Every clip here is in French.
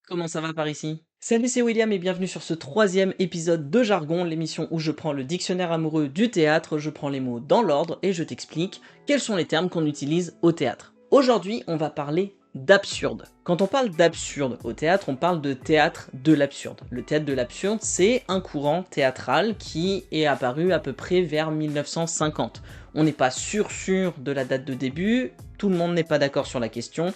Comment ça va par ici? Salut, c'est William et bienvenue sur ce troisième épisode de Jargon, l'émission où je prends le dictionnaire amoureux du théâtre, je prends les mots dans l'ordre et je t'explique quels sont les termes qu'on utilise au théâtre. Aujourd'hui, on va parler d'absurde. Quand on parle d'absurde au théâtre, on parle de théâtre de l'absurde. Le théâtre de l'absurde, c'est un courant théâtral qui est apparu à peu près vers 1950. On n'est pas sûr de la date de début, tout le monde n'est pas d'accord sur la question,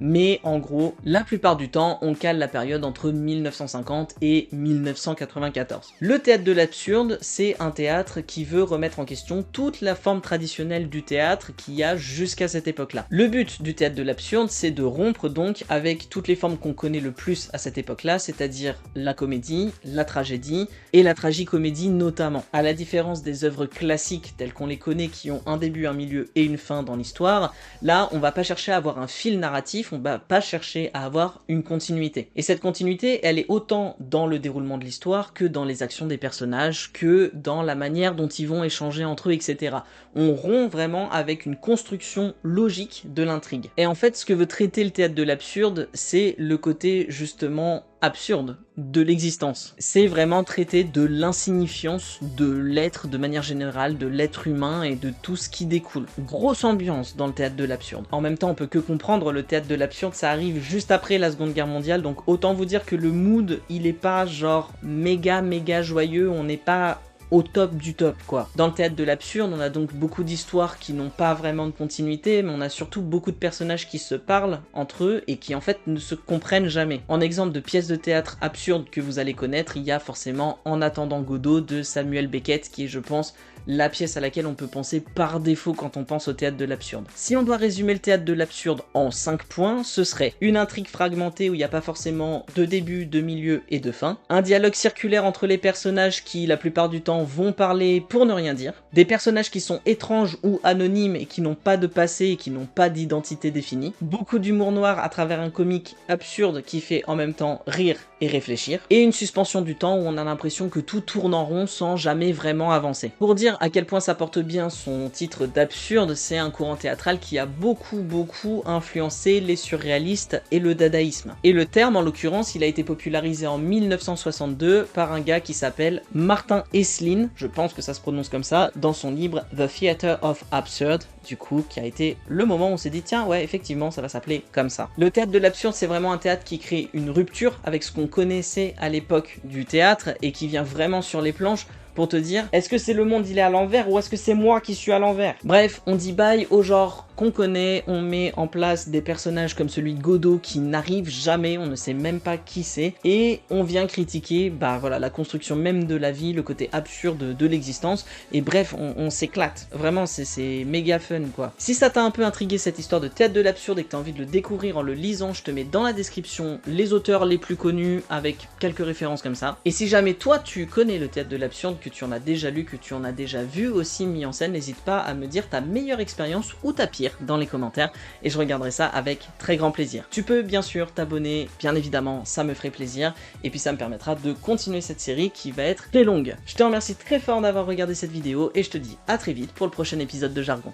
mais en gros, la plupart du temps, on cale la période entre 1950 et 1994. Le théâtre de l'absurde, c'est un théâtre qui veut remettre en question toute la forme traditionnelle du théâtre qu'il y a jusqu'à cette époque-là. Le but du théâtre de l'absurde, c'est de rompre donc avec toutes les formes qu'on connaît le plus à cette époque-là, c'est-à-dire la comédie, la tragédie et la tragicomédie notamment. À la différence des œuvres classiques telles qu'on les connaît qui ont un début, un milieu et une fin dans l'histoire, là, on va pas chercher à avoir un fil narratif, on va pas chercher à avoir une continuité. Et cette continuité, elle est autant dans le déroulement de l'histoire que dans les actions des personnages, que dans la manière dont ils vont échanger entre eux, etc. On rompt vraiment avec une construction logique de l'intrigue. Et en fait, ce que veut traiter le théâtre de l'absurde, c'est le côté justement absurde de l'existence. C'est vraiment traiter de l'insignifiance de l'être de manière générale, de l'être humain et de tout ce qui découle. Grosse ambiance dans le théâtre de l'absurde. En même temps, on peut que comprendre, le théâtre de l'absurde, ça arrive juste après la Seconde Guerre mondiale, donc autant vous dire que le mood, il est pas genre méga joyeux, on n'est pas au top du top, quoi. Dans le théâtre de l'absurde, on a donc beaucoup d'histoires qui n'ont pas vraiment de continuité, mais on a surtout beaucoup de personnages qui se parlent entre eux et qui en fait ne se comprennent jamais. En exemple de pièces de théâtre absurdes que vous allez connaître, il y a forcément En attendant Godot de Samuel Beckett, qui est, je pense, la pièce à laquelle on peut penser par défaut quand on pense au théâtre de l'absurde. Si on doit résumer le théâtre de l'absurde en 5 points, ce serait une intrigue fragmentée où il n'y a pas forcément de début, de milieu et de fin, un dialogue circulaire entre les personnages qui, la plupart du temps, vont parler pour ne rien dire, des personnages qui sont étranges ou anonymes et qui n'ont pas de passé et qui n'ont pas d'identité définie, beaucoup d'humour noir à travers un comique absurde qui fait en même temps rire et réfléchir, et une suspension du temps où on a l'impression que tout tourne en rond sans jamais vraiment avancer. Pour dire à quel point ça porte bien son titre d'absurde, c'est un courant théâtral qui a beaucoup influencé les surréalistes et le dadaïsme. Et le terme, en l'occurrence, il a été popularisé en 1962 par un gars qui s'appelle Martin Esslin, je pense que ça se prononce comme ça, dans son livre The Theatre of Absurd, du coup, qui a été le moment où on s'est dit tiens, ouais, effectivement, ça va s'appeler comme ça. Le théâtre de l'absurde, c'est vraiment un théâtre qui crée une rupture avec ce qu'on connaissait à l'époque du théâtre et qui vient vraiment sur les planches pour te dire est-ce que c'est le monde il est à l'envers ou est-ce que c'est moi qui suis à l'envers. Bref, on dit bye au genre qu'on connaît, on met en place des personnages comme celui de Godot qui n'arrive jamais, on ne sait même pas qui c'est, et on vient critiquer voilà, la construction même de la vie, le côté absurde de l'existence, et bref, on s'éclate. Vraiment, c'est méga fun, quoi. Si ça t'a un peu intrigué cette histoire de théâtre de l'absurde et que t'as envie de le découvrir en le lisant, je te mets dans la description les auteurs les plus connus avec quelques références comme ça. Et si jamais toi tu connais le théâtre de l'absurde, que tu en as déjà lu, que tu en as déjà vu aussi mis en scène, n'hésite pas à me dire ta meilleure expérience ou ta pire dans les commentaires et je regarderai ça avec très grand plaisir. Tu peux bien sûr t'abonner, bien évidemment, ça me ferait plaisir et puis ça me permettra de continuer cette série qui va être très longue. Je te remercie très fort d'avoir regardé cette vidéo et je te dis à très vite pour le prochain épisode de Jargon.